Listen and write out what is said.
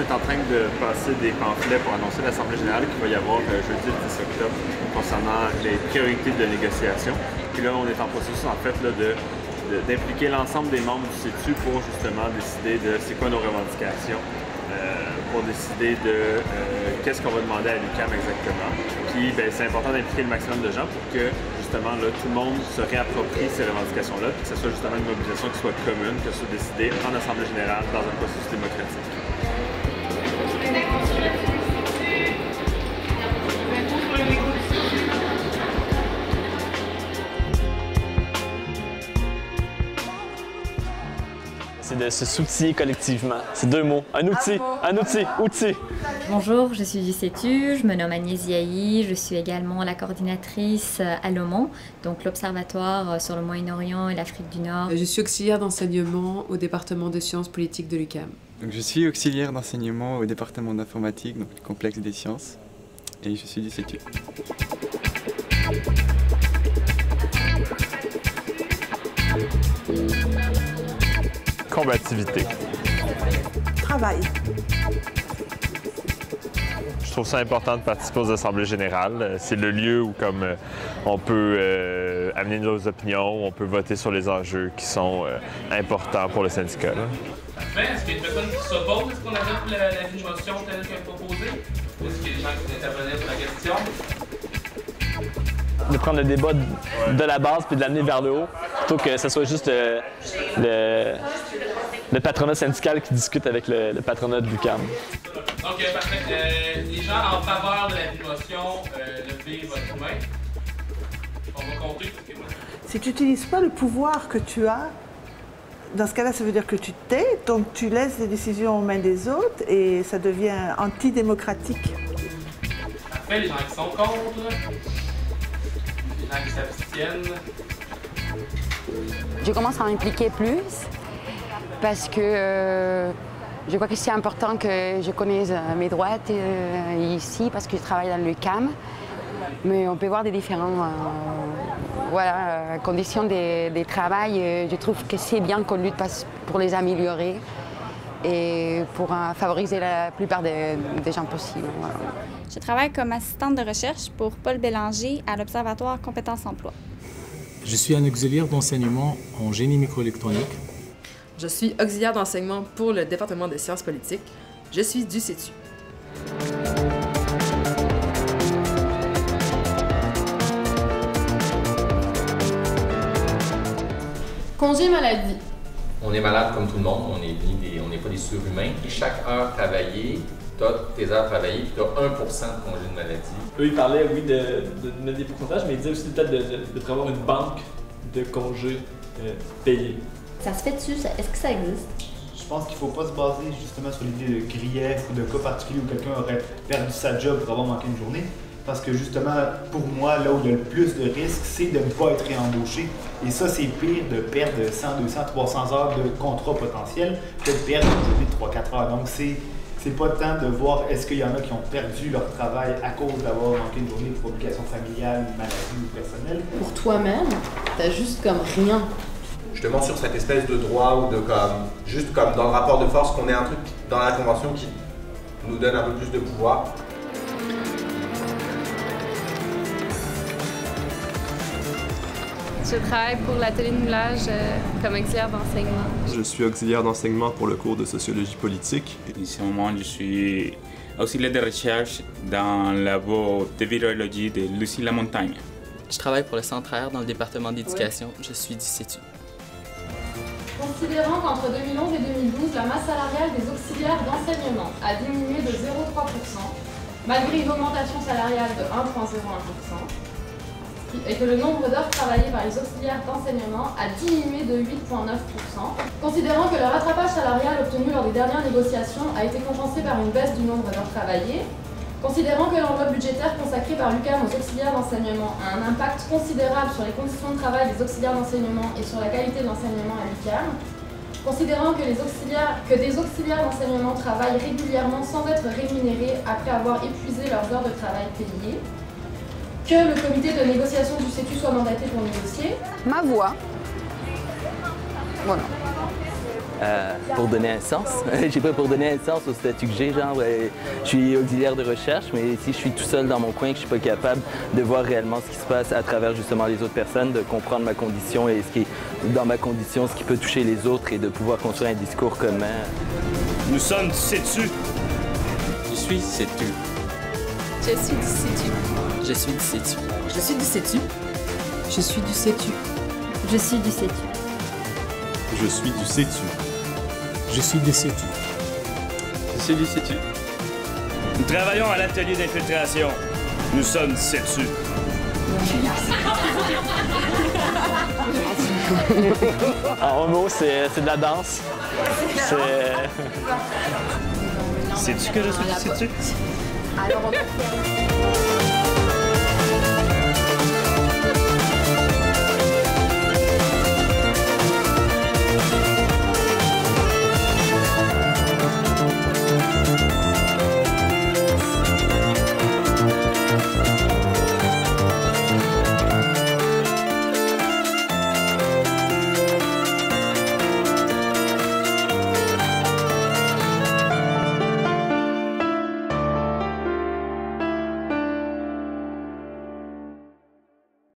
est en train de passer des pamphlets pour annoncer l'Assemblée générale qu'il va y avoir jeudi le 10 octobre concernant les priorités de négociation. Puis là, on est en processus en fait d'impliquer l'ensemble des membres du CETU pour justement décider de c'est quoi nos revendications, pour décider de qu'est-ce qu'on va demander à l'UQAM exactement. Puis c'est important d'impliquer le maximum de gens pour que justement là, tout le monde se réapproprie ces revendications-là, puis que ce soit justement une mobilisation qui soit commune, que ce soit décidée en Assemblée générale dans un processus démocratique. C'est de se s'outiller collectivement. C'est deux mots. Un outil. Outil. Bonjour, je suis du CETU, je me nomme Agnès Ziahi, je suis également la coordinatrice à l'OMON, donc l'Observatoire sur le Moyen-Orient et l'Afrique du Nord. Je suis auxiliaire d'enseignement au département de sciences politiques de l'UQAM. Donc je suis auxiliaire d'enseignement au département d'informatique, donc le complexe des sciences, et je suis du CETU. Combativité. Travail. Je trouve ça important de participer aux assemblées générales. C'est le lieu où on peut amener nos opinions, on peut voter sur les enjeux qui sont importants pour le syndicat. Parfait. Est-ce qu'il y a une personne qui s'oppose à ce qu'on adopte la motion telle qu'elle est proposée? Est-ce qu'il y a des gens qui intervenaient sur la question? De prendre le débat de la base puis de l'amener vers le haut, plutôt que ce soit juste le patronat syndical qui discute avec le patronat de l'UQAM. OK, parfait. Les gens en faveur de la motion, levez votre main. On va compter. Si tu n'utilises pas le pouvoir que tu as, dans ce cas-là, ça veut dire que tu t'es, donc tu laisses les décisions aux mains des autres et ça devient antidémocratique. Parfait, les gens qui sont contre, les gens qui s'abstiennent. Je commence à m'impliquer plus parce que je crois que c'est important que je connaisse mes droits ici parce que je travaille dans l'UQAM. Mais on peut voir des différentes conditions de travail. Je trouve que c'est bien qu'on lutte pour les améliorer et pour favoriser la plupart des gens possibles. Voilà. Je travaille comme assistante de recherche pour Paul Bélanger à l'Observatoire Compétences Emploi. Je suis un auxiliaire d'enseignement en génie microélectronique. Je suis auxiliaire d'enseignement pour le département des sciences politiques. Je suis du CETU. Congé maladie. On est malade comme tout le monde, on n'est pas des surhumains. Et chaque heure travaillée, tu as tes heures travaillées, puis tu as 1% de congé de maladie. Eux, ils parlaient, oui, de mettre des pourcentages, mais ils disaient aussi peut-être de prévoir une banque de congés payés. Ça se fait dessus? Est-ce que ça existe? Je pense qu'il ne faut pas se baser justement sur l'idée de grief ou de cas particulier où quelqu'un aurait perdu sa job pour avoir manqué une journée. Parce que justement, pour moi, là où il y a le plus de risques, c'est de ne pas être réembauché. Et ça, c'est pire de perdre 100, 200, 300 heures de contrat potentiel que de perdre une journée de 3-4 heures. Donc, c'est pas le temps de voir est-ce qu'il y en a qui ont perdu leur travail à cause d'avoir manqué une journée pour obligation familiale, maladie ou personnelle. Pour toi-même, t'as juste comme rien. Justement sur cette espèce de droit ou de juste comme dans le rapport de force qu'on ait un truc dans la convention qui nous donne un peu plus de pouvoir. Je travaille pour l'atelier de moulage comme auxiliaire d'enseignement. Je suis auxiliaire d'enseignement pour le cours de sociologie politique. En ce moment, je suis auxiliaire de recherche dans le labo de virologie de Lucie Lamontagne. Je travaille pour le Centraire dans le département d'éducation. Je suis du CETU. Considérant qu'entre 2011 et 2012, la masse salariale des auxiliaires d'enseignement a diminué de 0,3%, malgré une augmentation salariale de 1,01%, et que le nombre d'heures travaillées par les auxiliaires d'enseignement a diminué de 8,9%. Considérant que le rattrapage salarial obtenu lors des dernières négociations a été compensé par une baisse du nombre d'heures travaillées, considérant que l'enveloppe budgétaire consacrée par l'UQAM aux auxiliaires d'enseignement a un impact considérable sur les conditions de travail des auxiliaires d'enseignement et sur la qualité de l'enseignement à l'UQAM, considérant que des auxiliaires d'enseignement travaillent régulièrement sans être rémunérés après avoir épuisé leurs heures de travail payées, que le comité de négociation du CETU soit mandaté pour négocier. Ma voix. Voilà. pour donner un sens. Je sais pas, pour donner un sens au statut que j'ai, genre, je suis auxiliaire de recherche, mais si je suis tout seul dans mon coin, que je suis pas capable de voir réellement ce qui se passe à travers justement les autres personnes, de comprendre ma condition et ce qui est dans ma condition, ce qui peut toucher les autres et de pouvoir construire un discours commun. Nous sommes du CETU. Je suis CETU. Je suis du CETU. Je suis du CETU. Je suis du CETU. Je suis du CETU. Je suis du CETU. Je suis du CETU. Je suis du CETU. Je suis du CETU. Nous travaillons à l'atelier d'infiltration. Nous sommes du CETU. En un mot, c'est de la danse. Sais-tu que je suis du CETU? Alors, on va faire...